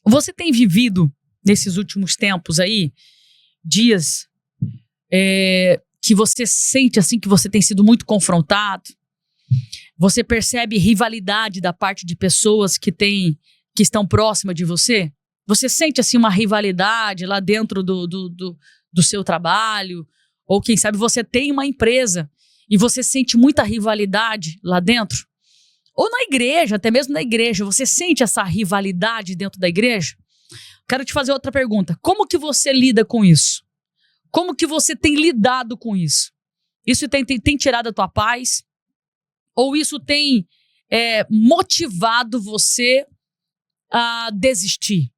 Você tem vivido, nesses últimos tempos aí, dias que você sente assim que você tem sido muito confrontado? Você percebe rivalidade da parte de pessoas que estão próximas de você? Você sente assim uma rivalidade lá dentro do seu trabalho? Ou quem sabe você tem uma empresa e você sente muita rivalidade lá dentro? Ou na igreja, até mesmo na igreja, você sente essa rivalidade dentro da igreja? Quero te fazer outra pergunta. Como que você lida com isso? Como que você tem lidado com isso? Isso tem tirado a tua paz? Ou isso tem motivado você a desistir?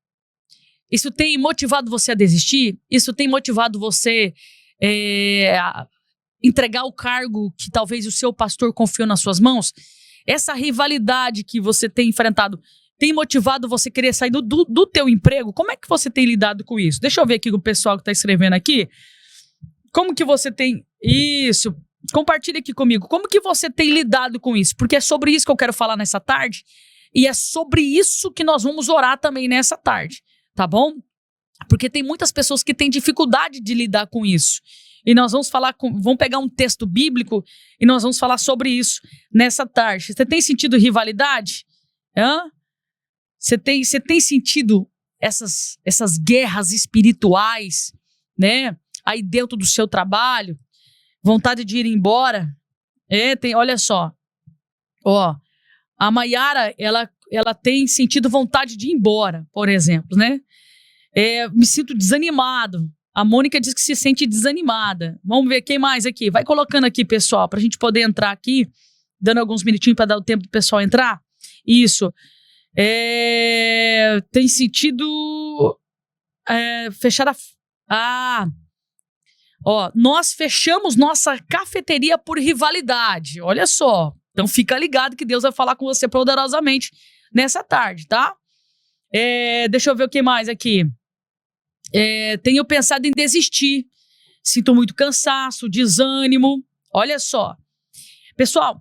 Isso tem motivado você a desistir? Isso tem motivado você a entregar o cargo que talvez o seu pastor confiou nas suas mãos? Essa rivalidade que você tem enfrentado tem motivado você a querer sair do teu emprego? Como é que você tem lidado com isso? Deixa eu ver aqui com o pessoal que está escrevendo aqui. Como que você tem... Isso... Compartilha aqui comigo. Como que você tem lidado com isso? Porque é sobre isso que eu quero falar nessa tarde. E é sobre isso que nós vamos orar também nessa tarde. Tá bom? Porque tem muitas pessoas que têm dificuldade de lidar com isso. E nós vamos vamos pegar um texto bíblico e nós vamos falar sobre isso nessa tarde. Você tem sentido rivalidade? Você tem sentido essas guerras espirituais, né? Aí dentro do seu trabalho? Vontade de ir embora? Olha só. A Maiara, ela tem sentido vontade de ir embora, por exemplo, né? Me sinto desanimado. A Mônica diz que se sente desanimada. Vamos ver quem mais aqui. Vai colocando aqui, pessoal, pra gente poder entrar aqui, dando alguns minutinhos para dar o tempo do pessoal entrar. Isso. Tem sentido fechar nós fechamos nossa cafeteria por rivalidade. Olha só. Então fica ligado que Deus vai falar com você poderosamente nessa tarde, tá? Deixa eu ver o que mais aqui. Tenho pensado em desistir. Sinto muito cansaço, desânimo. Olha só. Pessoal,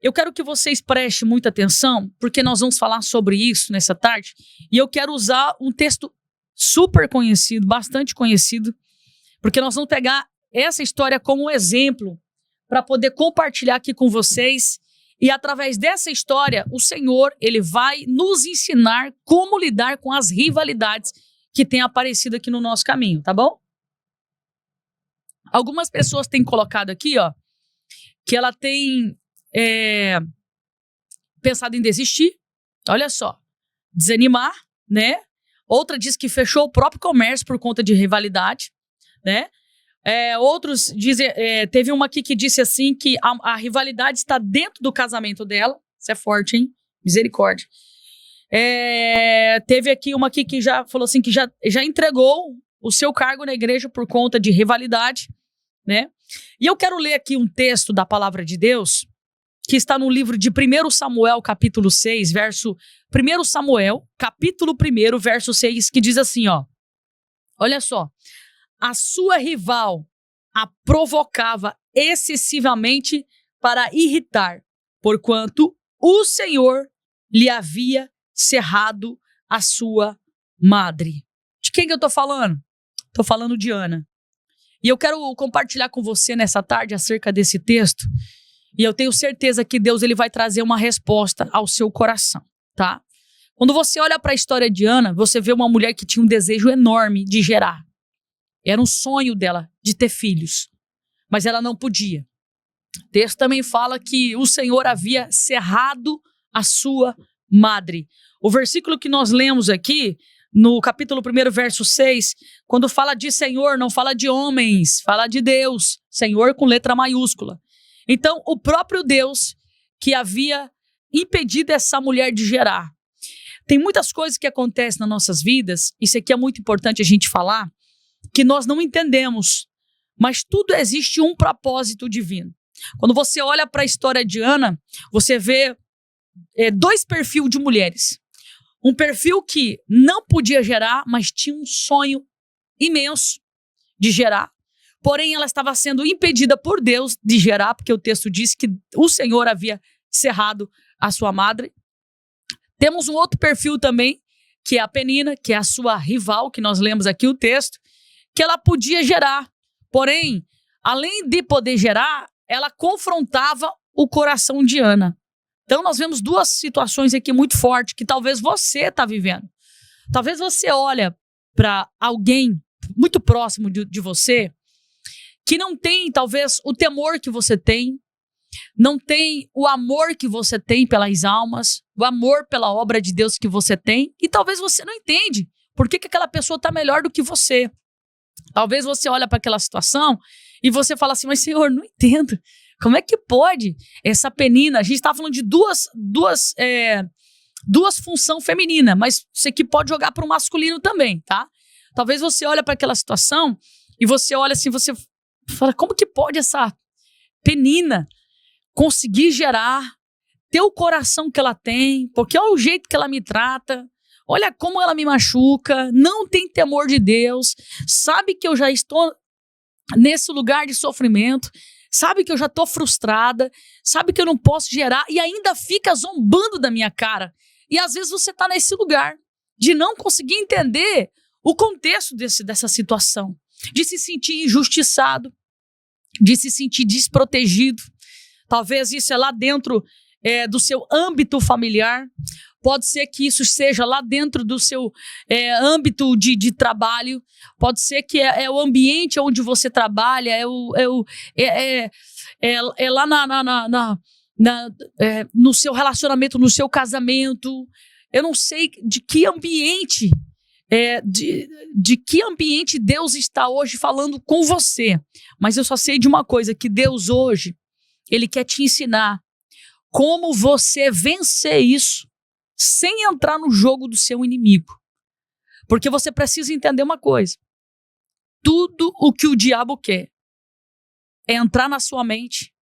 eu quero que vocês prestem muita atenção, porque nós vamos falar sobre isso nessa tarde. E eu quero usar um texto super conhecido, bastante conhecido, porque nós vamos pegar essa história como um exemplo para poder compartilhar aqui com vocês. E através dessa história, o Senhor, ele vai nos ensinar como lidar com as rivalidades que têm aparecido aqui no nosso caminho, tá bom? Algumas pessoas têm colocado aqui, que ela tem pensado em desistir. Olha só. Desanimar, né? Outra diz que fechou o próprio comércio por conta de rivalidade, né? Outros dizem, teve uma aqui que disse assim que a rivalidade está dentro do casamento dela. Isso é forte, hein? Misericórdia. Teve aqui uma aqui que já falou assim que já entregou o seu cargo na igreja por conta de rivalidade, né? E eu quero ler aqui um texto da palavra de Deus que está no livro de 1 Samuel, capítulo 6, verso... 1 Samuel, capítulo 1, verso 6, que diz assim, olha só. A sua rival a provocava excessivamente para irritar, porquanto o Senhor lhe havia cerrado a sua madre. De quem que eu tô falando? Tô falando de Ana. E eu quero compartilhar com você nessa tarde acerca desse texto. E eu tenho certeza que Deus ele vai trazer uma resposta ao seu coração, tá? Quando você olha para a história de Ana, você vê uma mulher que tinha um desejo enorme de gerar. Era um sonho dela de ter filhos, mas ela não podia. O texto também fala que o Senhor havia cerrado a sua madre. O versículo que nós lemos aqui, no capítulo 1, verso 6, quando fala de Senhor, não fala de homens, fala de Deus. Senhor com letra maiúscula. Então, o próprio Deus que havia impedido essa mulher de gerar. Tem muitas coisas que acontecem nas nossas vidas, isso aqui é muito importante a gente falar, que nós não entendemos, mas tudo existe um propósito divino. Quando você olha para a história de Ana, você vê dois perfis de mulheres. Um perfil que não podia gerar, mas tinha um sonho imenso de gerar. Porém, ela estava sendo impedida por Deus de gerar, porque o texto diz que o Senhor havia cerrado a sua madre. Temos um outro perfil também, que é a Penina, que é a sua rival, que nós lemos aqui o texto, que ela podia gerar. Porém, além de poder gerar, ela confrontava o coração de Ana. Então, nós vemos duas situações aqui muito fortes que talvez você está vivendo. Talvez você olha para alguém muito próximo de você que não tem, talvez, o temor que você tem, não tem o amor que você tem pelas almas, o amor pela obra de Deus que você tem, e talvez você não entende por que aquela pessoa está melhor do que você. Talvez você olha para aquela situação e você fala assim, mas Senhor, não entendo. Como é que pode essa Penina? A gente está falando de duas funções femininas, mas isso aqui pode jogar para o masculino também, tá? Talvez você olhe para aquela situação e você olha assim, você fala, como que pode essa Penina conseguir gerar, ter o coração que ela tem, porque olha o jeito que ela me trata, olha como ela me machuca, não tem temor de Deus, sabe que eu já estou nesse lugar de sofrimento, sabe que eu já estou frustrada, sabe que eu não posso gerar e ainda fica zombando da minha cara. E às vezes você está nesse lugar de não conseguir entender o contexto dessa situação, de se sentir injustiçado, de se sentir desprotegido. Talvez isso é lá dentro do seu âmbito familiar. Pode ser que isso seja lá dentro do seu âmbito de trabalho. Pode ser que é o ambiente onde você trabalha, é lá no seu relacionamento, no seu casamento. Eu não sei de que ambiente, de que ambiente Deus está hoje falando com você. Mas eu só sei de uma coisa, que Deus hoje, Ele quer te ensinar como você vencer isso sem entrar no jogo do seu inimigo. Porque você precisa entender uma coisa. Tudo o que o diabo quer é entrar na sua mente,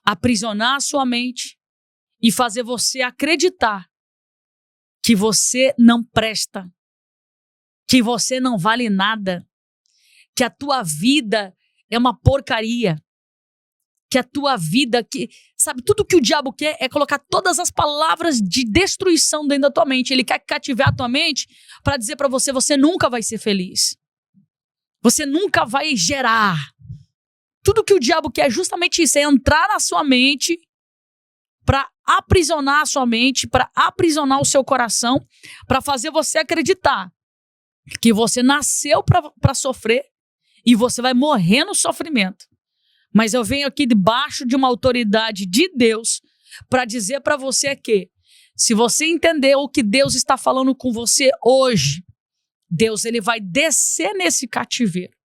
aprisionar a sua mente e fazer você acreditar que você não presta, que você não vale nada, que a tua vida é uma porcaria, que a tua vida, sabe, tudo que o diabo quer é colocar todas as palavras de destruição dentro da tua mente. Ele quer cativar a tua mente para dizer para você, você nunca vai ser feliz. Você nunca vai gerar. Tudo que o diabo quer é justamente isso, é entrar na sua mente para aprisionar a sua mente, para aprisionar o seu coração, para fazer você acreditar que você nasceu para sofrer e você vai morrer no sofrimento. Mas eu venho aqui debaixo de uma autoridade de Deus para dizer para você que, se você entender o que Deus está falando com você hoje, Deus ele vai descer nesse cativeiro.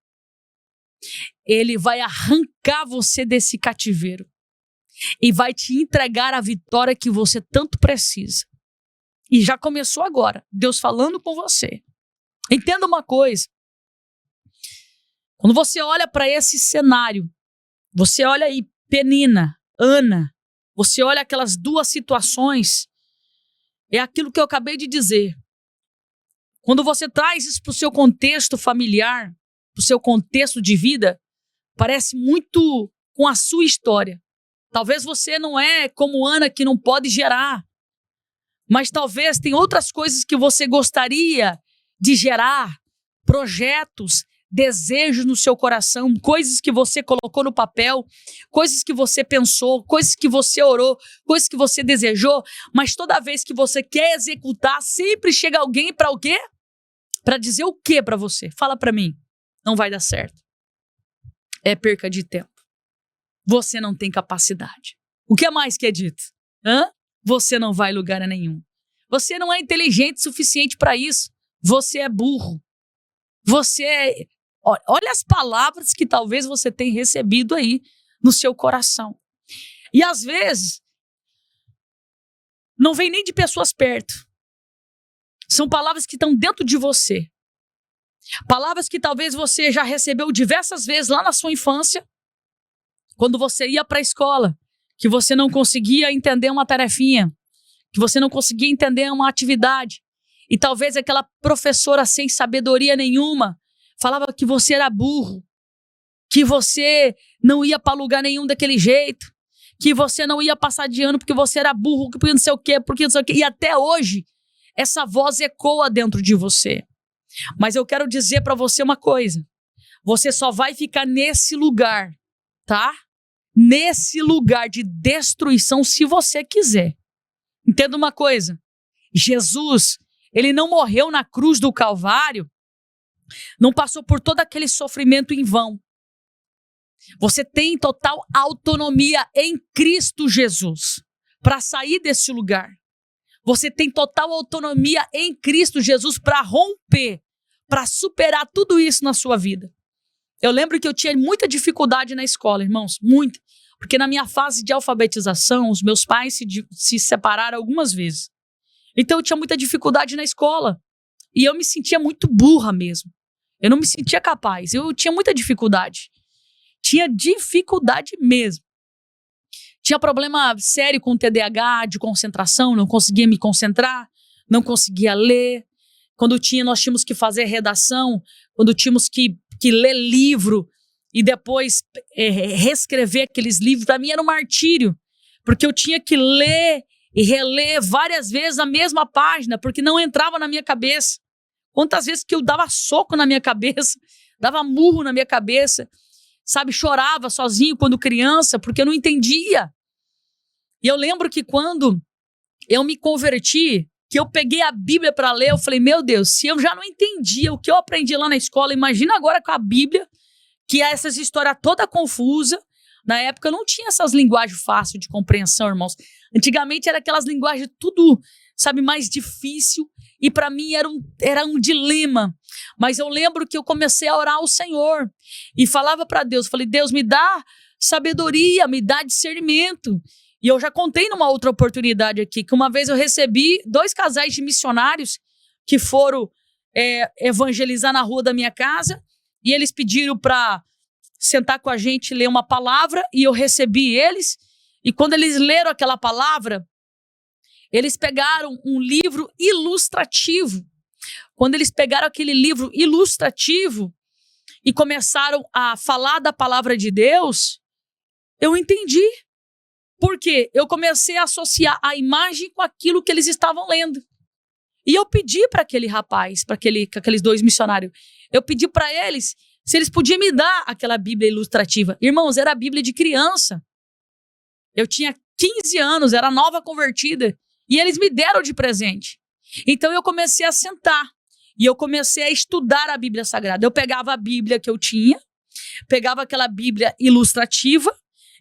Ele vai arrancar você desse cativeiro e vai te entregar a vitória que você tanto precisa. E já começou agora, Deus falando com você. Entenda uma coisa. Quando você olha para esse cenário, você olha aí, Penina, Ana, você olha aquelas duas situações, é aquilo que eu acabei de dizer. Quando você traz isso para o seu contexto familiar, para o seu contexto de vida, parece muito com a sua história. Talvez você não é como Ana, que não pode gerar, mas talvez tem outras coisas que você gostaria de gerar, projetos, desejos no seu coração, coisas que você colocou no papel, coisas que você pensou, coisas que você orou, coisas que você desejou, mas toda vez que você quer executar, sempre chega alguém para o quê? Para dizer o quê para você? Fala para mim. Não vai dar certo. É perca de tempo. Você não tem capacidade. O que mais que é dito? Você não vai lugar a nenhum. Você não é inteligente o suficiente para isso. Você é burro. Você é... Olha as palavras que talvez você tenha recebido aí no seu coração. E às vezes, não vem nem de pessoas perto. São palavras que estão dentro de você. Palavras que talvez você já recebeu diversas vezes lá na sua infância, quando você ia para a escola, que você não conseguia entender uma tarefinha, que você não conseguia entender uma atividade. E talvez aquela professora sem sabedoria nenhuma falava que você era burro, que você não ia para lugar nenhum daquele jeito, que você não ia passar de ano porque você era burro, porque não sei o quê, porque não sei o quê. E até hoje, essa voz ecoa dentro de você. Mas eu quero dizer para você uma coisa. Você só vai ficar nesse lugar, tá? Nesse lugar de destruição se você quiser. Entenda uma coisa. Jesus, ele não morreu na cruz do Calvário, não passou por todo aquele sofrimento em vão. Você tem total autonomia em Cristo Jesus para sair desse lugar. Você tem total autonomia em Cristo Jesus para romper, para superar tudo isso na sua vida. Eu lembro que eu tinha muita dificuldade na escola, irmãos, muita. Porque na minha fase de alfabetização, os meus pais se separaram algumas vezes. Então eu tinha muita dificuldade na escola. E eu me sentia muito burra mesmo. Eu não me sentia capaz. Eu tinha muita dificuldade. Tinha dificuldade mesmo. Tinha problema sério com TDAH, de concentração, não conseguia me concentrar, não conseguia ler. Quando nós tínhamos que fazer redação, quando tínhamos que ler livro e depois reescrever aqueles livros, para mim era um martírio, porque eu tinha que ler e reler várias vezes a mesma página, porque não entrava na minha cabeça. Quantas vezes que eu dava soco na minha cabeça, dava murro na minha cabeça, sabe, chorava sozinho quando criança, porque eu não entendia. E eu lembro que quando eu me converti, que eu peguei a Bíblia para ler, eu falei, meu Deus, se eu já não entendia o que eu aprendi lá na escola, imagina agora com a Bíblia, que é essas histórias toda confusa. Na época não tinha essas linguagens fáceis de compreensão, irmãos. Antigamente era aquelas linguagens tudo, sabe, mais difícil. E para mim era um dilema. Mas eu lembro que eu comecei a orar ao Senhor. E falava para Deus, falei, Deus, me dá sabedoria, me dá discernimento. E eu já contei numa outra oportunidade aqui, que uma vez eu recebi 2 casais de missionários que foram evangelizar na rua da minha casa. E eles pediram para sentar com a gente, ler uma palavra, e eu recebi eles. E quando eles leram aquela palavra, eles pegaram um livro ilustrativo. Quando eles pegaram aquele livro ilustrativo e começaram a falar da palavra de Deus, eu entendi. Por quê? Eu comecei a associar a imagem com aquilo que eles estavam lendo. E eu pedi para aquele rapaz, para aqueles 2 missionários, eu pedi para eles se eles podiam me dar aquela Bíblia ilustrativa. Irmãos, era a Bíblia de criança. Eu tinha 15 anos, era nova convertida. E eles me deram de presente. Então eu comecei a sentar. E eu comecei a estudar a Bíblia Sagrada. Eu pegava a Bíblia que eu tinha, pegava aquela Bíblia ilustrativa,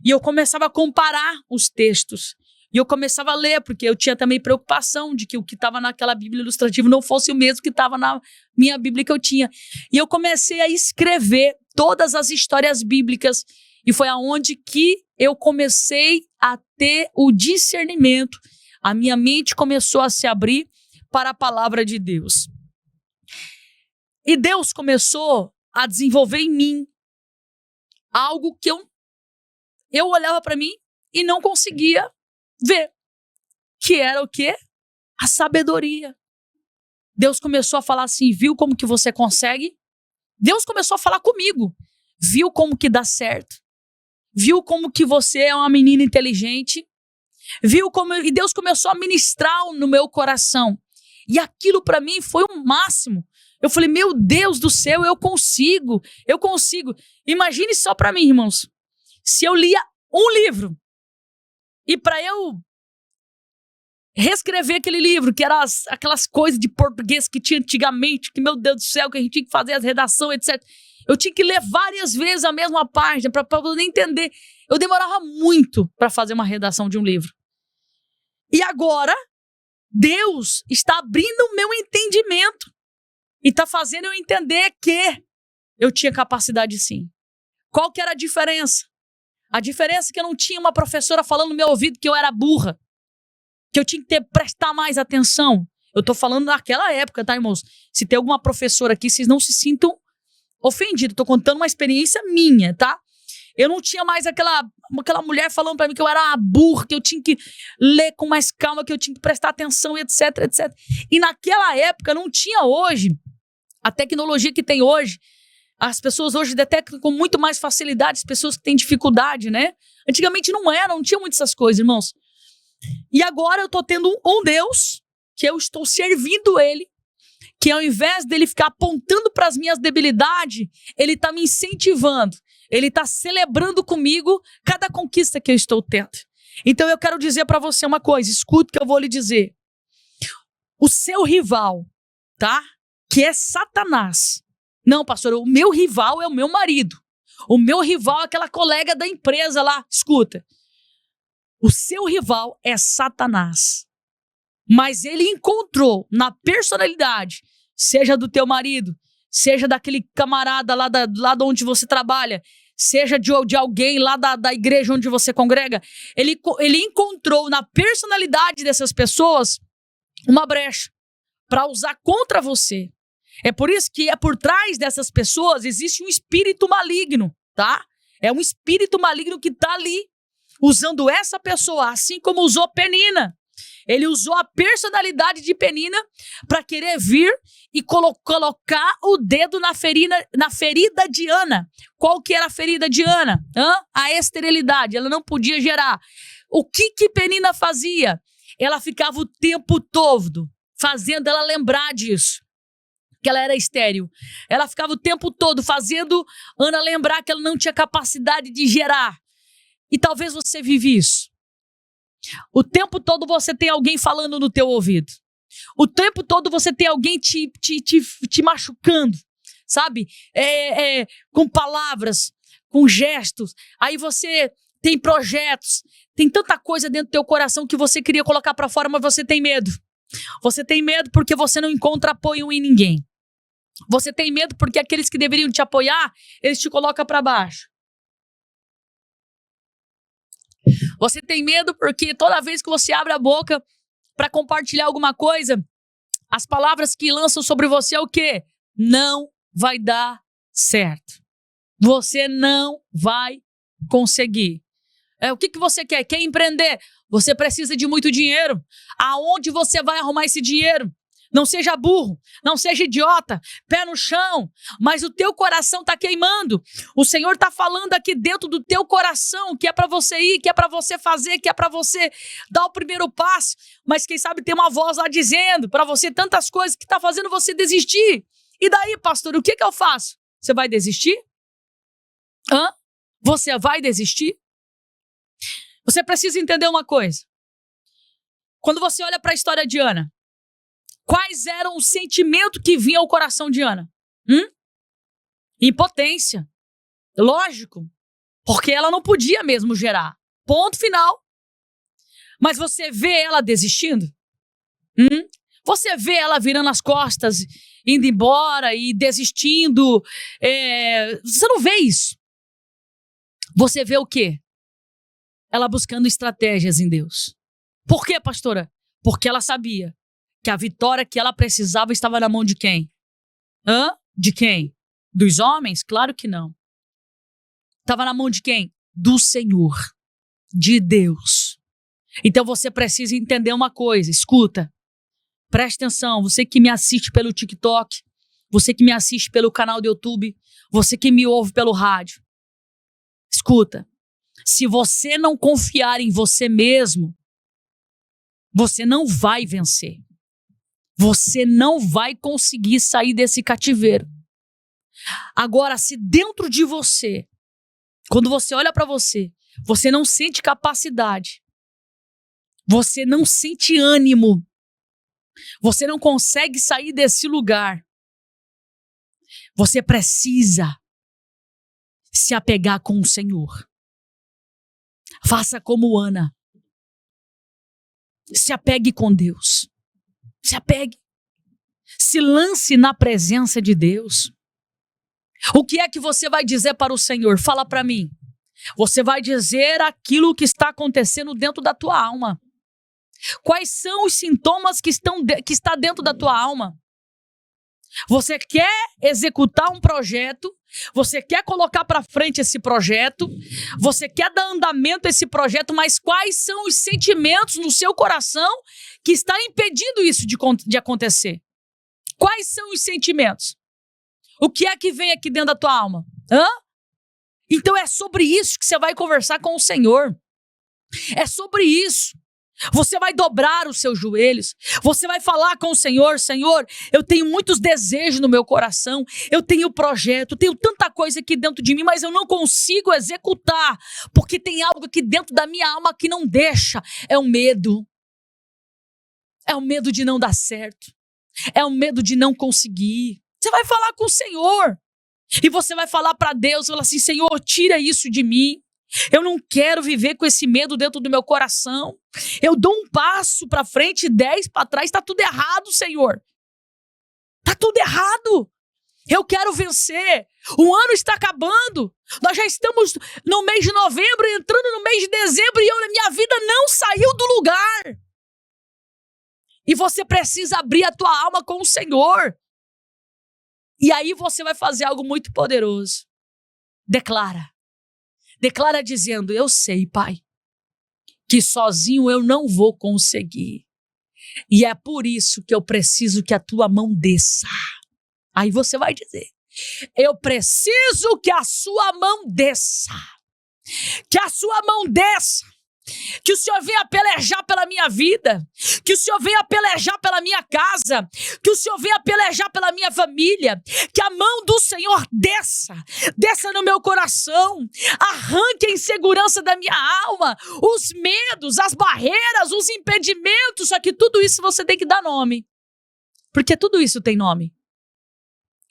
e eu começava a comparar os textos. E eu começava a ler, porque eu tinha também preocupação de que o que estava naquela Bíblia ilustrativa não fosse o mesmo que estava na minha Bíblia que eu tinha. E eu comecei a escrever todas as histórias bíblicas. E foi aonde que eu comecei a ter o discernimento. A minha mente começou a se abrir para a palavra de Deus. E Deus começou a desenvolver em mim algo que eu olhava para mim e não conseguia ver, que era o quê? A sabedoria. Deus começou a falar assim, viu como que você consegue? Deus começou a falar comigo, viu como que dá certo? Viu como que você é uma menina inteligente? Viu como... E Deus começou a ministrar no meu coração. E aquilo para mim foi o máximo. Eu falei, meu Deus do céu, eu consigo. Imagine só para mim, irmãos, se eu lia um livro, e para eu reescrever aquele livro, que eram aquelas coisas de português que tinha antigamente, que, meu Deus do céu, que a gente tinha que fazer as redações, etc. Eu tinha que ler várias vezes a mesma página para poder entender. Eu demorava muito para fazer uma redação de um livro. E agora, Deus está abrindo o meu entendimento e está fazendo eu entender que eu tinha capacidade sim. Qual que era a diferença? A diferença é que eu não tinha uma professora falando no meu ouvido que eu era burra, que eu tinha que prestar mais atenção. Eu tô falando naquela época, tá, irmãos? Se tem alguma professora aqui, vocês não se sintam ofendidos. Tô contando uma experiência minha, tá? Eu não tinha mais aquela mulher falando pra mim que eu era uma burra, que eu tinha que ler com mais calma, que eu tinha que prestar atenção, etc, etc. E naquela época não tinha hoje a tecnologia que tem hoje. As pessoas hoje detectam com muito mais facilidade as pessoas que têm dificuldade, né? Antigamente não tinha muitas essas coisas, irmãos. E agora eu tô tendo um Deus que eu estou servindo ele, que ao invés dele ficar apontando para as minhas debilidades, ele está me incentivando, ele está celebrando comigo cada conquista que eu estou tendo. Então eu quero dizer para você uma coisa, escuta o que eu vou lhe dizer. O seu rival, tá? Que é Satanás. Não, pastor, o meu rival é o meu marido. O meu rival é aquela colega da empresa lá. Escuta. O seu rival é Satanás. Mas ele encontrou na personalidade, seja do teu marido, seja daquele camarada lá de onde você trabalha, seja de alguém lá da igreja onde você congrega, ele encontrou na personalidade dessas pessoas uma brecha para usar contra você. É por isso que por trás dessas pessoas existe um espírito maligno, tá? É um espírito maligno que está ali, usando essa pessoa, assim como usou Penina. Ele usou a personalidade de Penina para querer vir e colocar o dedo na ferida de Ana. Qual que era a ferida de Ana? A esterilidade, ela não podia gerar. O que Penina fazia? Ela ficava o tempo todo fazendo ela lembrar disso, que ela era estéril. Ela ficava o tempo todo fazendo Ana lembrar que ela não tinha capacidade de gerar. E talvez você vive isso. O tempo todo você tem alguém falando no teu ouvido. O tempo todo você tem alguém te machucando, sabe? Com palavras, com gestos. Aí você tem projetos, tem tanta coisa dentro do teu coração que você queria colocar para fora, mas você tem medo. Você tem medo porque você não encontra apoio em ninguém. Você tem medo porque aqueles que deveriam te apoiar, eles te colocam para baixo. Você tem medo porque toda vez que você abre a boca para compartilhar alguma coisa, as palavras que lançam sobre você é o quê? Não vai dar certo. Você não vai conseguir. O que você quer? Quer empreender? Você precisa de muito dinheiro. Aonde você vai arrumar esse dinheiro? Não seja burro, não seja idiota, pé no chão, mas o teu coração está queimando. O Senhor está falando aqui dentro do teu coração que é para você ir, que é para você fazer, que é para você dar o primeiro passo. Mas quem sabe tem uma voz lá dizendo para você tantas coisas que está fazendo você desistir. E daí, pastor, o que eu faço? Você vai desistir? Você vai desistir? Você precisa entender uma coisa. Quando você olha para a história de Ana, quais eram os sentimentos que vinham ao coração de Ana? Impotência. Lógico. Porque ela não podia mesmo gerar. Ponto final. Mas você vê ela desistindo? Você vê ela virando as costas, indo embora e desistindo? Você não vê isso. Você vê o quê? Ela buscando estratégias em Deus. Por quê, pastora? Porque ela sabia que a vitória que ela precisava estava na mão de quem? De quem? Dos homens? Claro que não. Estava na mão de quem? Do Senhor. De Deus. Então você precisa entender uma coisa. Escuta. Preste atenção. Você que me assiste pelo TikTok. Você que me assiste pelo canal do YouTube. Você que me ouve pelo rádio. Escuta. Se você não confiar em você mesmo, você não vai vencer. Você não vai conseguir sair desse cativeiro. Agora, se dentro de você, quando você olha para você, você não sente capacidade, você não sente ânimo, você não consegue sair desse lugar, você precisa se apegar com o Senhor. Faça como Ana. Se apegue com Deus. Se apegue. Se lance na presença de Deus. O que é que você vai dizer para o Senhor? Fala para mim. Você vai dizer aquilo que está acontecendo dentro da tua alma. Quais são os sintomas que está dentro da tua alma? Você quer executar um projeto, você quer colocar para frente esse projeto, você quer dar andamento a esse projeto, mas quais são os sentimentos no seu coração que está impedindo isso de acontecer? Quais são os sentimentos? O que é que vem aqui dentro da tua alma? Então é sobre isso que você vai conversar com o Senhor. É sobre isso. Você vai dobrar os seus joelhos. Você vai falar com o Senhor: Senhor, eu tenho muitos desejos no meu coração. Eu tenho projeto, tenho tanta coisa aqui dentro de mim, mas eu não consigo executar, porque tem algo aqui dentro da minha alma que não deixa. É o medo. É o medo de não dar certo. É o medo de não conseguir. Você vai falar com o Senhor. E você vai falar para Deus, falar assim: Senhor, tira isso de mim. Eu não quero viver com esse medo dentro do meu coração. Eu dou um passo para frente, 10 para trás. Está tudo errado, Senhor. Está tudo errado. Eu quero vencer. O ano está acabando. Nós já estamos no mês de novembro, entrando no mês de dezembro, e minha vida não saiu do lugar. E você precisa abrir a tua alma com o Senhor. E aí você vai fazer algo muito poderoso. Declara. Declara dizendo: eu sei, Pai, que sozinho eu não vou conseguir. E é por isso que eu preciso que a tua mão desça. Aí você vai dizer: eu preciso que a sua mão desça. Que a sua mão desça. Que o Senhor venha pelejar pela minha vida. Que o Senhor venha pelejar pela minha casa. Que o Senhor venha pelejar pela minha família. Que a mão do Senhor desça. Desça no meu coração. Arranque a insegurança da minha alma. Os medos, as barreiras, os impedimentos. Só que tudo isso você tem que dar nome. Porque tudo isso tem nome.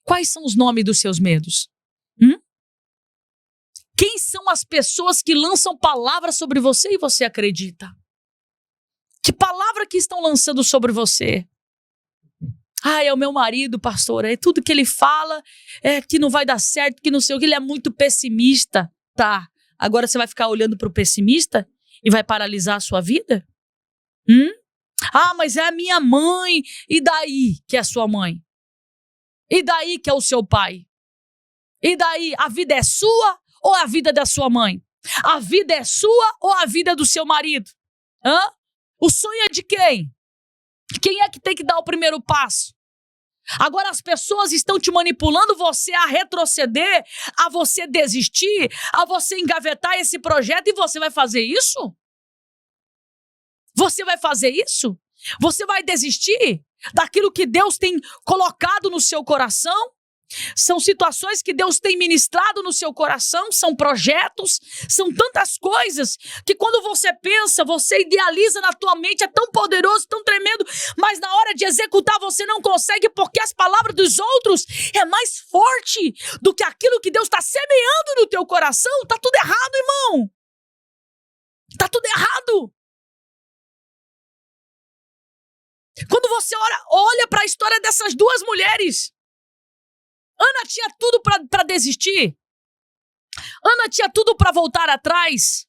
Quais são os nomes dos seus medos? Quem são as pessoas que lançam palavras sobre você e você acredita? Que palavra que estão lançando sobre você? Ah, é o meu marido, pastor. É tudo que ele fala é que não vai dar certo, que não sei o que. Ele é muito pessimista. Tá. Agora você vai ficar olhando para o pessimista e vai paralisar a sua vida? Ah, mas é a minha mãe. E daí que é a sua mãe? E daí que é o seu pai? E daí? A vida é sua ou a vida da sua mãe? A vida é sua ou a vida do seu marido? O sonho é de quem? Quem é que tem que dar o primeiro passo? Agora as pessoas estão te manipulando você a retroceder, a você desistir, a você engavetar esse projeto, e você vai fazer isso? Você vai fazer isso? Você vai desistir daquilo que Deus tem colocado no seu coração? São situações que Deus tem ministrado no seu coração, são projetos, são tantas coisas que quando você pensa, você idealiza na tua mente, é tão poderoso, tão tremendo, mas na hora de executar você não consegue, porque as palavras dos outros é mais forte do que aquilo que Deus está semeando no teu coração. Tá tudo errado, irmão. Tá tudo errado. Quando você olha para a história dessas duas mulheres, Ana tinha tudo para desistir. Ana tinha tudo para voltar atrás.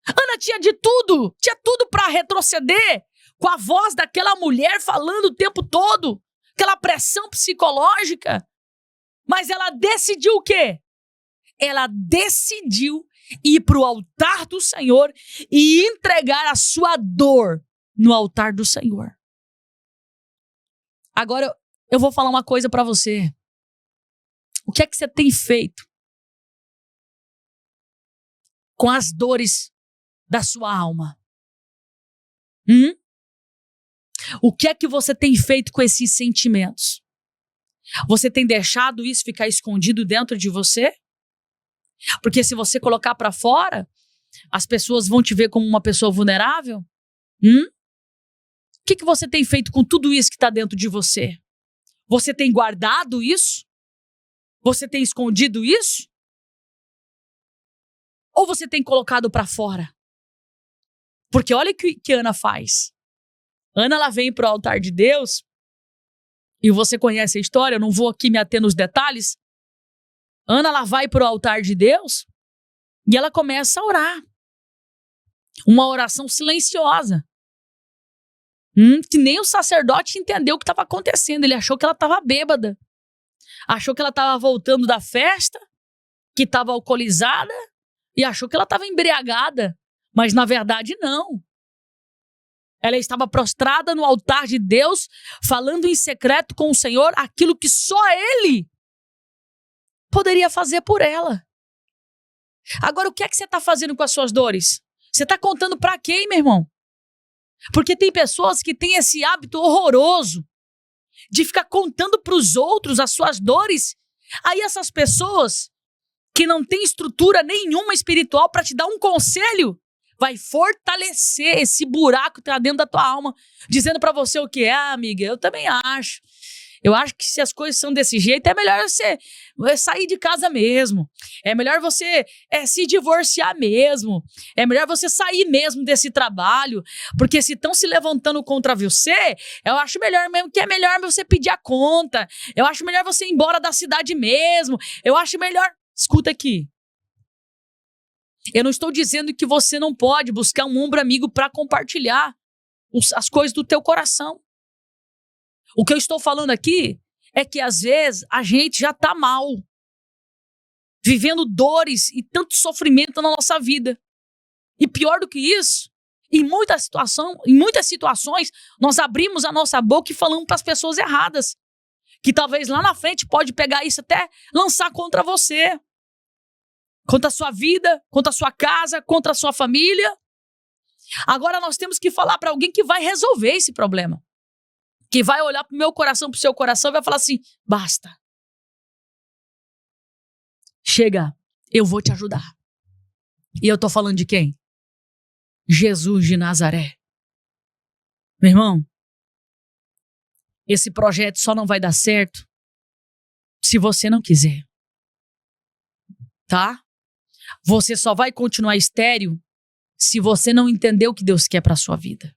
Ana tinha tudo para retroceder, com a voz daquela mulher falando o tempo todo, aquela pressão psicológica. Mas ela decidiu o quê? Ela decidiu ir para o altar do Senhor e entregar a sua dor no altar do Senhor. Agora eu vou falar uma coisa para você. O que é que você tem feito com as dores da sua alma? O que é que você tem feito com esses sentimentos? Você tem deixado isso ficar escondido dentro de você? Porque se você colocar para fora, as pessoas vão te ver como uma pessoa vulnerável? O que que você tem feito com tudo isso que está dentro de você? Você tem guardado isso? Você tem escondido isso? Ou você tem colocado para fora? Porque olha o que Ana faz. Ana, ela vem para o altar de Deus, e você conhece a história, eu não vou aqui me ater nos detalhes. Ana, ela vai para o altar de Deus e ela começa a orar. Uma oração silenciosa. Que nem o sacerdote entendeu o que estava acontecendo. Ele achou que ela estava bêbada. Achou que ela estava voltando da festa, que estava alcoolizada, e achou que ela estava embriagada. Mas na verdade não. Ela estava prostrada no altar de Deus, falando em secreto com o Senhor aquilo que só Ele poderia fazer por ela. Agora, o que é que você está fazendo com as suas dores? Você está contando para quem, meu irmão? Porque tem pessoas que têm esse hábito horroroso de ficar contando para os outros as suas dores. Aí essas pessoas que não têm estrutura nenhuma espiritual para te dar um conselho, vai fortalecer esse buraco que está dentro da tua alma, dizendo para você o que é, amiga, eu também acho. Eu acho que se as coisas são desse jeito, é melhor você sair de casa mesmo. É melhor você se divorciar mesmo. É melhor você sair mesmo desse trabalho. Porque se estão se levantando contra você, eu acho melhor mesmo que é melhor você pedir a conta. Eu acho melhor você ir embora da cidade mesmo. Eu acho melhor... Escuta aqui. Eu não estou dizendo que você não pode buscar um ombro amigo para compartilhar as coisas do teu coração. O que eu estou falando aqui é que às vezes a gente já está mal, vivendo dores e tanto sofrimento na nossa vida. E pior do que isso, em muitas situações, nós abrimos a nossa boca e falamos para as pessoas erradas, que talvez lá na frente pode pegar isso até lançar contra você, contra a sua vida, contra a sua casa, contra a sua família. Agora nós temos que falar para alguém que vai resolver esse problema. Que vai olhar para o meu coração, para o seu coração e vai falar assim, basta. Chega, eu vou te ajudar. E eu tô falando de quem? Jesus de Nazaré. Meu irmão, esse projeto só não vai dar certo se você não quiser. Tá? Você só vai continuar estéril se você não entender o que Deus quer para sua vida.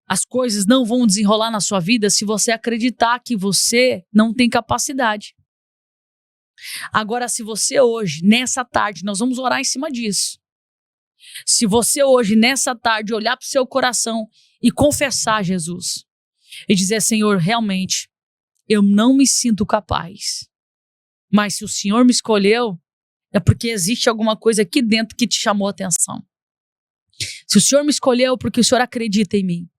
As coisas não vão desenrolar na sua vida se você acreditar que você não tem capacidade. Agora, se você hoje, nessa tarde, nós vamos orar em cima disso. Se você hoje, nessa tarde, olhar para o seu coração e confessar a Jesus e dizer, Senhor, realmente, eu não me sinto capaz. Mas se o Senhor me escolheu, é porque existe alguma coisa aqui dentro que te chamou a atenção. Se o Senhor me escolheu, é porque o Senhor acredita em mim.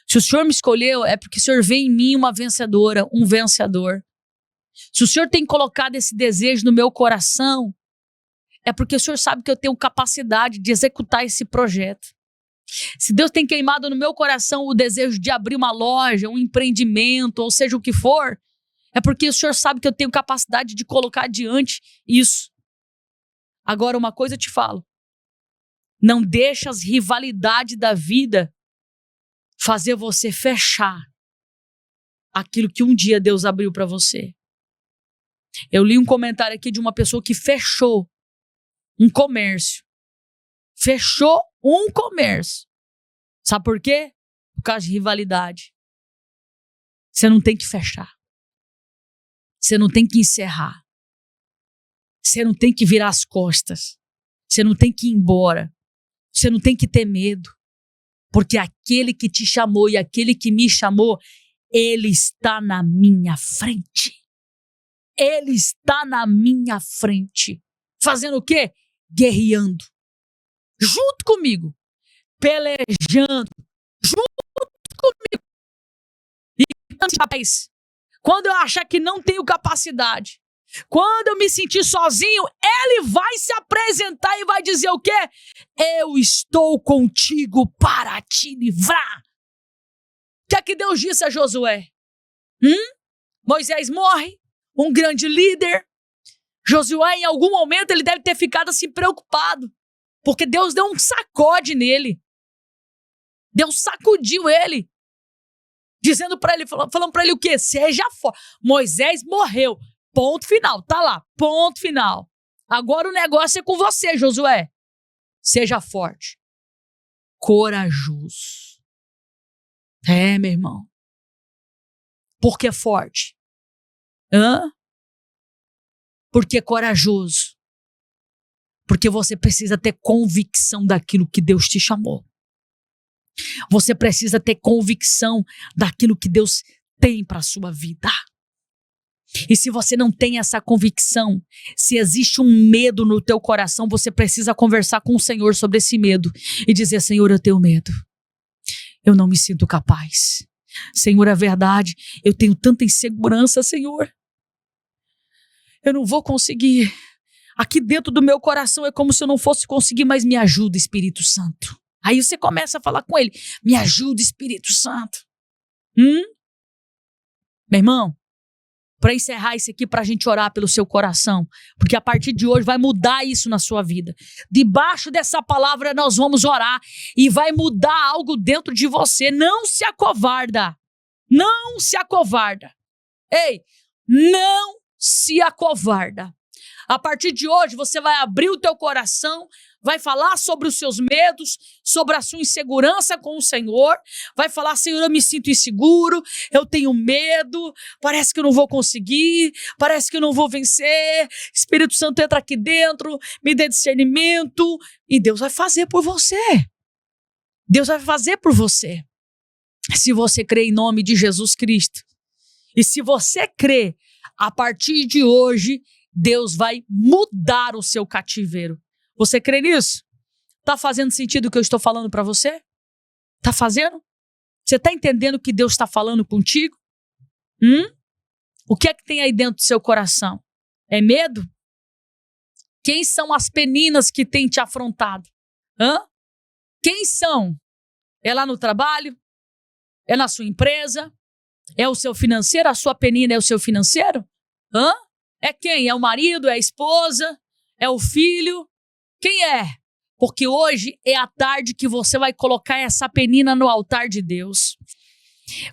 Se o Senhor me escolheu, é porque o Senhor vê em mim uma vencedora, um vencedor. Se o Senhor tem colocado esse desejo no meu coração, é porque o Senhor sabe que eu tenho capacidade de executar esse projeto. Se Deus tem queimado no meu coração o desejo de abrir uma loja, um empreendimento, ou seja o que for, é porque o Senhor sabe que eu tenho capacidade de colocar adiante isso. Agora, uma coisa eu te falo. Não deixa as rivalidades da vida fazer você fechar aquilo que um dia Deus abriu para você. Eu li um comentário aqui de uma pessoa que fechou um comércio. Fechou um comércio. Sabe por quê? Por causa de rivalidade. Você não tem que fechar. Você não tem que encerrar. Você não tem que virar as costas. Você não tem que ir embora. Você não tem que ter medo. Porque aquele que te chamou e aquele que me chamou, ele está na minha frente. Ele está na minha frente. Fazendo o quê? Guerreando. Junto comigo. Pelejando. Junto comigo. E quando eu achar que não tenho capacidade, quando eu me sentir sozinho, ele vai se apresentar e vai dizer o quê? Eu estou contigo para te livrar. O que é que Deus disse a Josué? Moisés morre, um grande líder. Josué, em algum momento, ele deve ter ficado assim preocupado, porque Deus deu um sacode nele. Deus sacudiu ele, dizendo para ele, falando para ele o quê? Seja forte. Moisés morreu. Ponto final, tá lá, ponto final. Agora o negócio é com você, Josué. Seja forte, corajoso. Meu irmão. Por que forte? Porque corajoso. Porque você precisa ter convicção daquilo que Deus te chamou. Você precisa ter convicção daquilo que Deus tem para a sua vida. E se você não tem essa convicção, se existe um medo no teu coração, você precisa conversar com o Senhor sobre esse medo e dizer, Senhor, eu tenho medo. Eu não me sinto capaz. Senhor, é verdade, eu tenho tanta insegurança, Senhor. Eu não vou conseguir. Aqui dentro do meu coração é como se eu não fosse conseguir, mas me ajuda, Espírito Santo. Aí você começa a falar com ele, me ajuda, Espírito Santo. Meu irmão, para encerrar isso aqui, para a gente orar pelo seu coração, porque a partir de hoje vai mudar isso na sua vida. Debaixo dessa palavra nós vamos orar e vai mudar algo dentro de você. Não se acovarda. Não se acovarda. Ei, não se acovarda. A partir de hoje você vai abrir o teu coração, vai falar sobre os seus medos, sobre a sua insegurança com o Senhor, vai falar, Senhor, eu me sinto inseguro, eu tenho medo, parece que eu não vou conseguir, parece que eu não vou vencer, Espírito Santo entra aqui dentro, me dê discernimento, e Deus vai fazer por você. Deus vai fazer por você. Se você crê em nome de Jesus Cristo, e se você crê, a partir de hoje, Deus vai mudar o seu cativeiro. Você crê nisso? Tá fazendo sentido o que eu estou falando para você? Tá fazendo? Você tá entendendo o que Deus está falando contigo? O que é que tem aí dentro do seu coração? É medo? Quem são as peninas que têm te afrontado? Quem são? É lá no trabalho? É na sua empresa? É o seu financeiro? A sua penina é o seu financeiro? É quem? É o marido? É a esposa? É o filho? Quem é? Porque hoje é a tarde que você vai colocar essa penina no altar de Deus.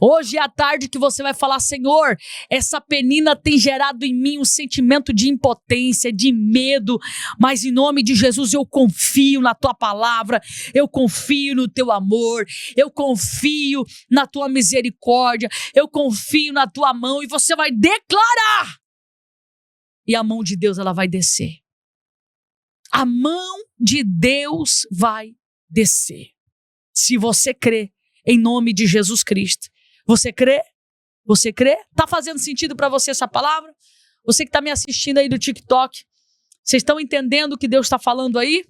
Hoje é a tarde que você vai falar, Senhor, essa penina tem gerado em mim um sentimento de impotência, de medo, mas em nome de Jesus eu confio na tua palavra, eu confio no teu amor, eu confio na tua misericórdia, eu confio na tua mão, e você vai declarar. E a mão de Deus, ela vai descer. A mão de Deus vai descer. Se você crê em nome de Jesus Cristo. Você crê? Você crê? Tá fazendo sentido para você essa palavra? Você que está me assistindo aí do TikTok, vocês estão entendendo o que Deus está falando aí?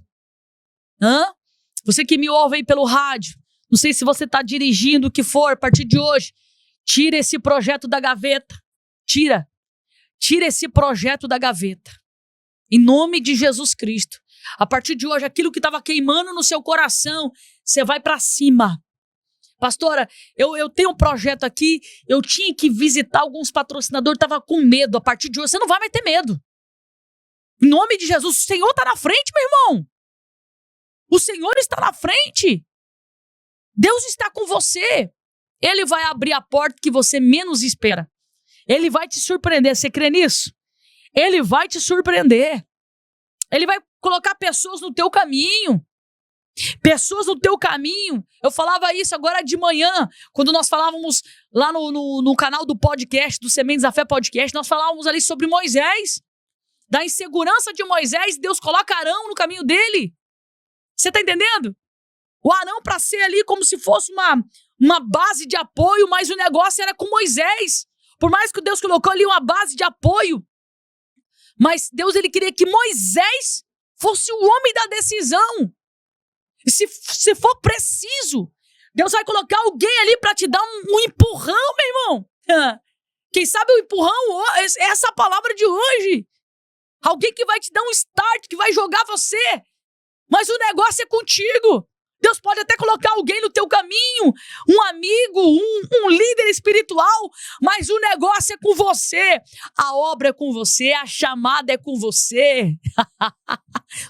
Você que me ouve aí pelo rádio, não sei se você está dirigindo, o que for, a partir de hoje, tira esse projeto da gaveta. Tira esse projeto da gaveta. Em nome de Jesus Cristo. A partir de hoje, aquilo que estava queimando no seu coração, você vai para cima. Pastora, eu tenho um projeto aqui, eu tinha que visitar alguns patrocinadores, estava com medo. A partir de hoje, você não vai mais ter medo. Em nome de Jesus, o Senhor está na frente, meu irmão. O Senhor está na frente. Deus está com você. Ele vai abrir a porta que você menos espera. Ele vai te surpreender. Você crê nisso? Ele vai te surpreender. Ele vai colocar pessoas no teu caminho. Pessoas no teu caminho. Eu falava isso agora de manhã, quando nós falávamos lá no canal do podcast, do Sementes da Fé Podcast, nós falávamos ali sobre Moisés, da insegurança de Moisés. Deus coloca Arão no caminho dele. Você tá entendendo? O Arão para ser ali como se fosse uma base de apoio, mas o negócio era com Moisés. Por mais que Deus colocou ali uma base de apoio, mas Deus, ele queria que Moisés fosse o homem da decisão. E se for preciso, Deus vai colocar alguém ali para te dar um empurrão, meu irmão. Quem sabe o empurrão é essa palavra de hoje. Alguém que vai te dar um start, que vai jogar você. Mas o negócio é contigo. Deus pode até colocar alguém no teu caminho, um amigo, um líder espiritual, mas o negócio é com você, a obra é com você, a chamada é com você.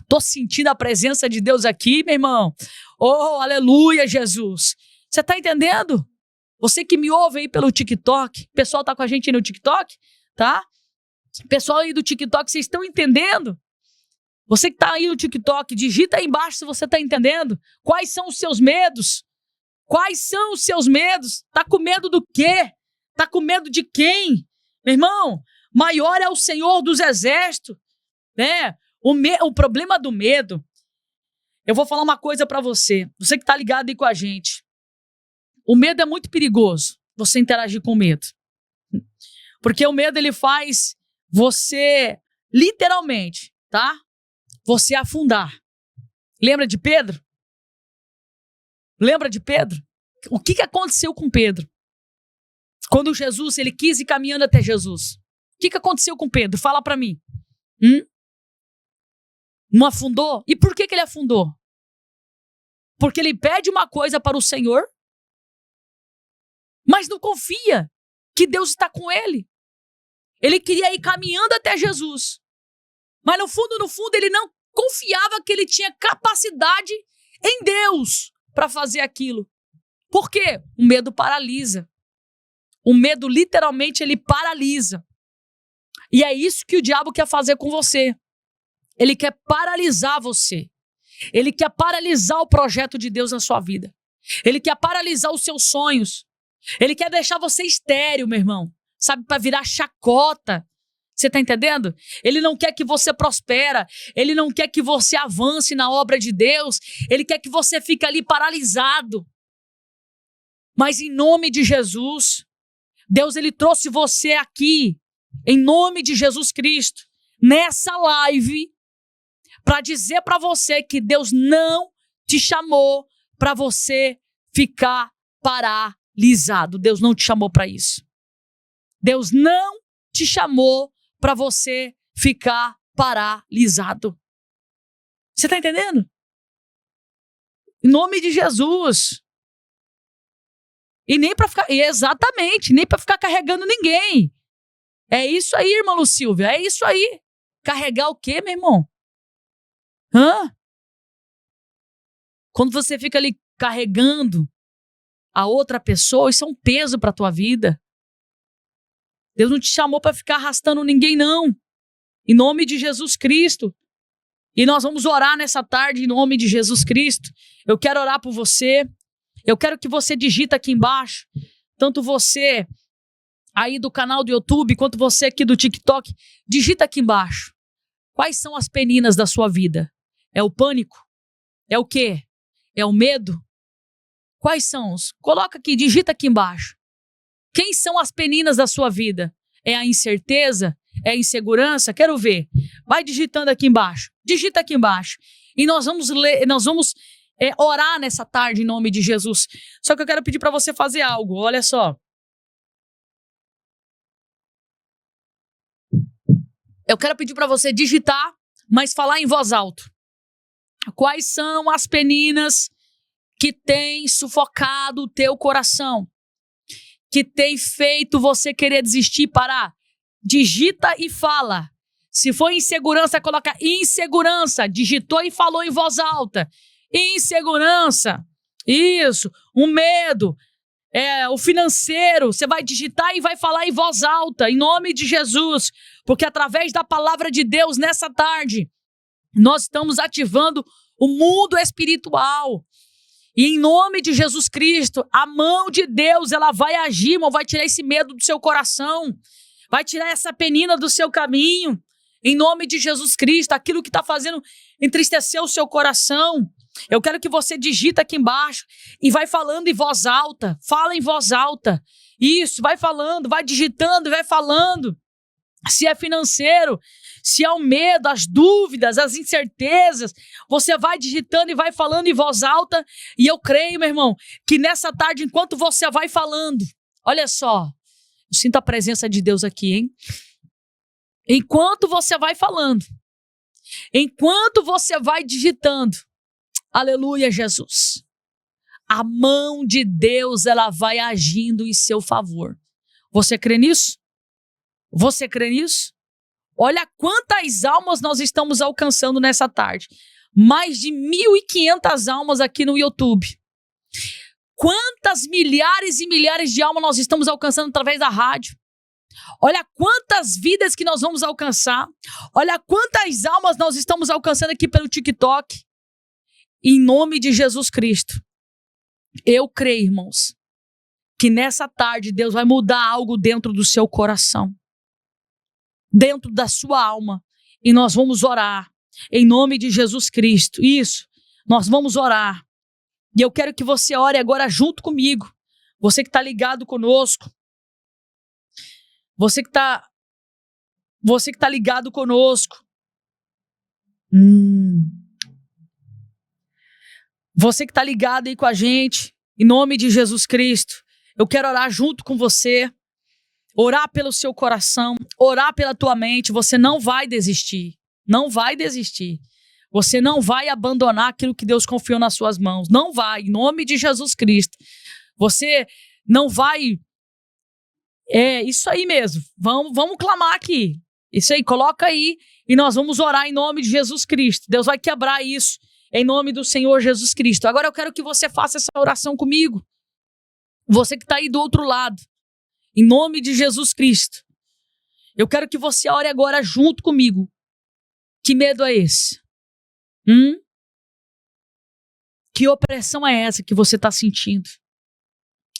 Tô sentindo a presença de Deus aqui, meu irmão. Oh, aleluia, Jesus. Você tá entendendo? Você que me ouve aí pelo TikTok, o pessoal tá com a gente aí no TikTok, tá? Pessoal aí do TikTok, vocês estão entendendo? Você que está aí no TikTok, digita aí embaixo se você está entendendo. Quais são os seus medos? Quais são os seus medos? Está com medo do quê? Está com medo de quem? Meu irmão, maior é o Senhor dos Exércitos. Né? O problema do medo, eu vou falar uma coisa para você. Você que está ligado aí com a gente. O medo é muito perigoso, você interagir com o medo. Porque o medo, ele faz você, literalmente, tá? Você afundar. Lembra de Pedro? Lembra de Pedro? O que aconteceu com Pedro? Quando Jesus, ele quis ir caminhando até Jesus. O que aconteceu com Pedro? Fala para mim. Não afundou? E por que ele afundou? Porque ele pede uma coisa para o Senhor, mas não confia que Deus está com ele. Ele queria ir caminhando até Jesus. Mas no fundo, ele não confiava que ele tinha capacidade em Deus para fazer aquilo. Por quê? O medo paralisa. O medo, literalmente, ele paralisa. E é isso que o diabo quer fazer com você. Ele quer paralisar você. Ele quer paralisar o projeto de Deus na sua vida. Ele quer paralisar os seus sonhos. Ele quer deixar você estéril, meu irmão. Sabe, para virar chacota. Você está entendendo? Ele não quer que você prospere. Ele não quer que você avance na obra de Deus. Ele quer que você fique ali paralisado. Mas em nome de Jesus, Deus, ele trouxe você aqui, em nome de Jesus Cristo, nessa live, para dizer para você que Deus não te chamou para você ficar paralisado. Deus não te chamou para isso. Deus não te chamou para você ficar paralisado. Você está entendendo? Em nome de Jesus. E nem para ficar, exatamente, nem para ficar carregando ninguém. É isso aí, irmã Lucílvia, é isso aí. Carregar o quê, meu irmão? Quando você fica ali carregando a outra pessoa, isso é um peso para a tua vida. Deus não te chamou para ficar arrastando ninguém, não. Em nome de Jesus Cristo. E nós vamos orar nessa tarde em nome de Jesus Cristo. Eu quero orar por você. Eu quero que você digita aqui embaixo, tanto você aí do canal do YouTube, quanto você aqui do TikTok, digita aqui embaixo. Quais são as peninas da sua vida? É o pânico? É o quê? É o medo? Quais são os? Coloca aqui, digita aqui embaixo. Quem são as peninas da sua vida? É a incerteza? É a insegurança? Quero ver. Vai digitando aqui embaixo. Digita aqui embaixo. E nós vamos ler, orar nessa tarde em nome de Jesus. Só que eu quero pedir para você fazer algo. Olha só. Eu quero pedir para você digitar, mas falar em voz alta. Quais são as peninas que têm sufocado o teu coração? Que tem feito você querer desistir, parar? Digita e fala. Se for insegurança, coloca insegurança. Digitou e falou em voz alta. Insegurança. Isso. O medo. O financeiro. Você vai digitar e vai falar em voz alta, em nome de Jesus. Porque através da palavra de Deus, nessa tarde, nós estamos ativando o mundo espiritual. E em nome de Jesus Cristo, a mão de Deus, ela vai agir, irmão, vai tirar esse medo do seu coração. Vai tirar essa penina do seu caminho. Em nome de Jesus Cristo, aquilo que está fazendo entristecer o seu coração. Eu quero que você digita aqui embaixo e vai falando em voz alta. Fala em voz alta. Isso, vai falando, vai digitando, vai falando. Se é financeiro, se é o medo, as dúvidas, as incertezas, você vai digitando e vai falando em voz alta. E eu creio, meu irmão, que nessa tarde, enquanto você vai falando, olha só, eu sinto a presença de Deus aqui, hein? Enquanto você vai falando, enquanto você vai digitando, aleluia, Jesus, a mão de Deus, ela vai agindo em seu favor. Você crê nisso? Você crê nisso? Olha quantas almas nós estamos alcançando nessa tarde. Mais de 1.500 almas aqui no YouTube. Quantas milhares e milhares de almas nós estamos alcançando através da rádio. Olha quantas vidas que nós vamos alcançar. Olha quantas almas nós estamos alcançando aqui pelo TikTok. Em nome de Jesus Cristo. Eu creio, irmãos, que nessa tarde Deus vai mudar algo dentro do seu coração. Dentro da sua alma. E nós vamos orar. Em nome de Jesus Cristo. Isso. Nós vamos orar. E eu quero que você ore agora junto comigo. Você que está ligado conosco. Você que está ligado conosco. Você que está ligado aí com a gente, em nome de Jesus Cristo, eu quero orar junto com você, orar pelo seu coração, orar pela tua mente. Você não vai desistir, não vai desistir. Você não vai abandonar aquilo que Deus confiou nas suas mãos. Não vai, em nome de Jesus Cristo. Você não vai... É isso aí mesmo. Vamos clamar aqui. Isso aí, coloca aí e nós vamos orar em nome de Jesus Cristo. Deus vai quebrar isso em nome do Senhor Jesus Cristo. Agora eu quero que você faça essa oração comigo. Você que está aí do outro lado. Em nome de Jesus Cristo. Eu quero que você ore agora junto comigo. Que medo é esse? Que opressão é essa que você está sentindo?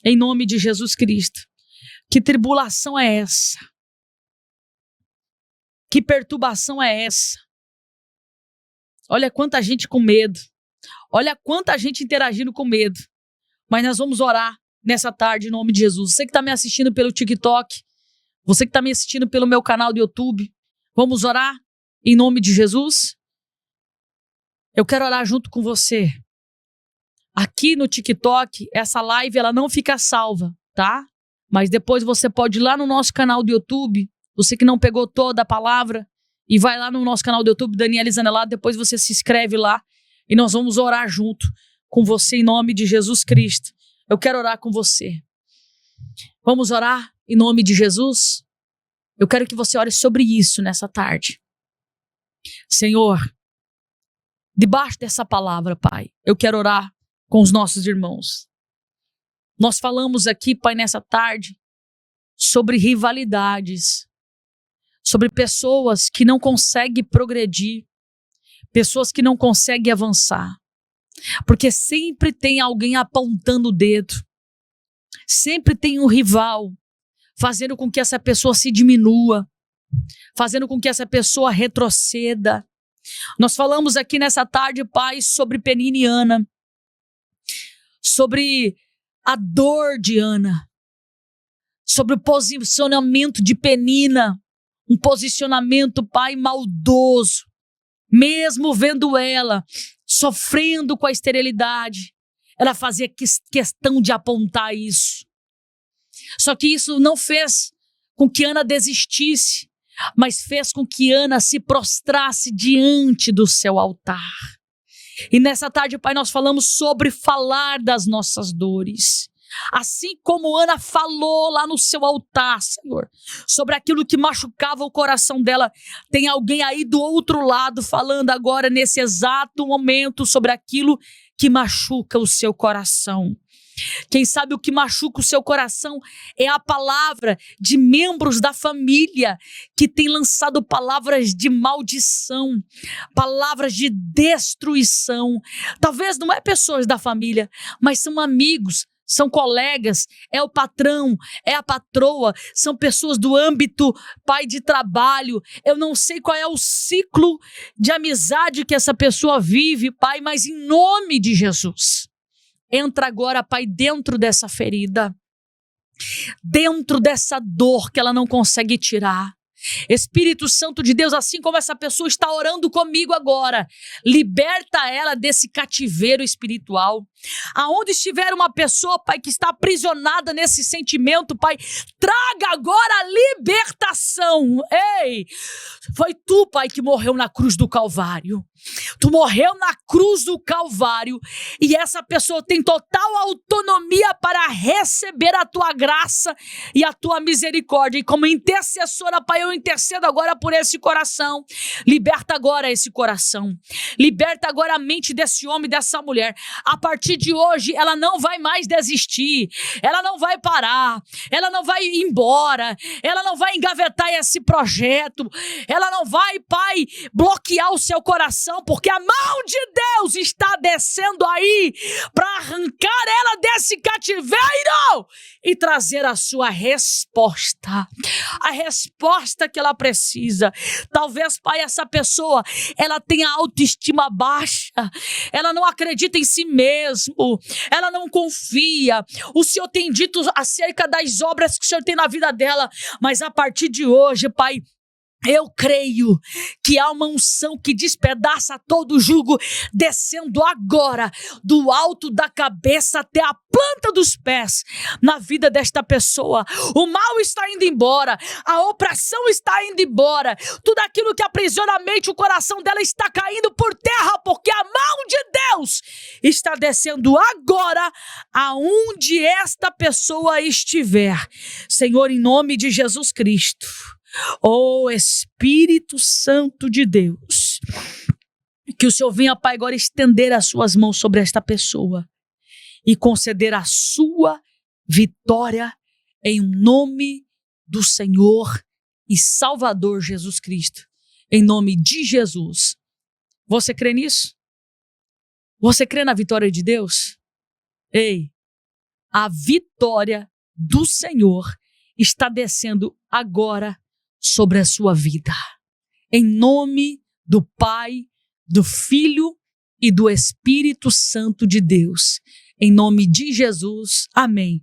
Em nome de Jesus Cristo. Que tribulação é essa? Que perturbação é essa? Olha quanta gente com medo. Olha quanta gente interagindo com medo. Mas nós vamos orar nessa tarde em nome de Jesus. Você que está me assistindo pelo TikTok, você que está me assistindo pelo meu canal do YouTube, vamos orar em nome de Jesus? Eu quero orar junto com você. Aqui no TikTok, essa live ela não fica salva, tá? Mas depois você pode ir lá no nosso canal do YouTube, você que não pegou toda a palavra, e vai lá no nosso canal do YouTube, Daniela Zanelato, depois você se inscreve lá, e nós vamos orar junto com você em nome de Jesus Cristo. Eu quero orar com você. Vamos orar em nome de Jesus? Eu quero que você ore sobre isso nessa tarde. Senhor, debaixo dessa palavra, Pai, eu quero orar com os nossos irmãos. Nós falamos aqui, Pai, nessa tarde, sobre rivalidades, sobre pessoas que não conseguem progredir, pessoas que não conseguem avançar, porque sempre tem alguém apontando o dedo, sempre tem um rival, fazendo com que essa pessoa se diminua, fazendo com que essa pessoa retroceda. Nós falamos aqui nessa tarde, Pai, sobre Penina e Ana, sobre a dor de Ana, sobre o posicionamento de Penina, um posicionamento, Pai, maldoso, mesmo vendo ela sofrendo com a esterilidade, ela fazia questão de apontar isso. Só que isso não fez com que Ana desistisse, mas fez com que Ana se prostrasse diante do seu altar. E nessa tarde, Pai, nós falamos sobre falar das nossas dores. Assim como Ana falou lá no seu altar, Senhor, sobre aquilo que machucava o coração dela, tem alguém aí do outro lado falando agora, nesse exato momento, sobre aquilo que machuca o seu coração. Quem sabe o que machuca o seu coração é a palavra de membros da família que tem lançado palavras de maldição, palavras de destruição. Talvez não é pessoas da família, mas são amigos, são colegas, é o patrão, é a patroa, são pessoas do âmbito, Pai, de trabalho. Eu não sei qual é o ciclo de amizade que essa pessoa vive, Pai, mas em nome de Jesus, entra agora, Pai, dentro dessa ferida, dentro dessa dor que ela não consegue tirar. Espírito Santo de Deus, assim como essa pessoa está orando comigo agora, liberta ela desse cativeiro espiritual. Aonde estiver uma pessoa, Pai, que está aprisionada nesse sentimento, Pai, traga agora a libertação. Ei, foi tu, Pai, que morreu na cruz do Calvário. Tu morreu na cruz do Calvário e essa pessoa tem total autonomia para receber a tua graça e a tua misericórdia. E como intercessora, Pai, eu intercedo agora por esse coração. Liberta agora esse coração. Liberta agora a mente desse homem, dessa mulher. A partir de hoje, ela não vai mais desistir. Ela não vai parar. Ela não vai ir embora. Ela não vai engavetar esse projeto. Ela não vai, Pai, bloquear o seu coração, porque a mão de Deus está descendo aí para arrancar ela desse cativeiro e trazer a sua resposta, a resposta que ela precisa. Talvez, Pai, essa pessoa, ela tenha autoestima baixa, ela não acredita em si mesmo, ela não confia. O Senhor tem dito acerca das obras que o Senhor tem na vida dela, mas a partir de hoje, Pai, Eu creio que há uma unção que despedaça todo jugo, descendo agora do alto da cabeça até a planta dos pés na vida desta pessoa. O mal está indo embora, a opressão está indo embora, tudo aquilo que aprisiona a mente, o coração dela está caindo por terra, porque a mão de Deus está descendo agora aonde esta pessoa estiver. Senhor, em nome de Jesus Cristo, ó Espírito Santo de Deus, que o Senhor venha, Pai, agora estender as suas mãos sobre esta pessoa e conceder a sua vitória em nome do Senhor e Salvador Jesus Cristo. Em nome de Jesus. Você crê nisso? Você crê na vitória de Deus? Ei, a vitória do Senhor está descendo agora sobre a sua vida. Em nome do Pai, do Filho e do Espírito Santo de Deus. Em nome de Jesus. Amém.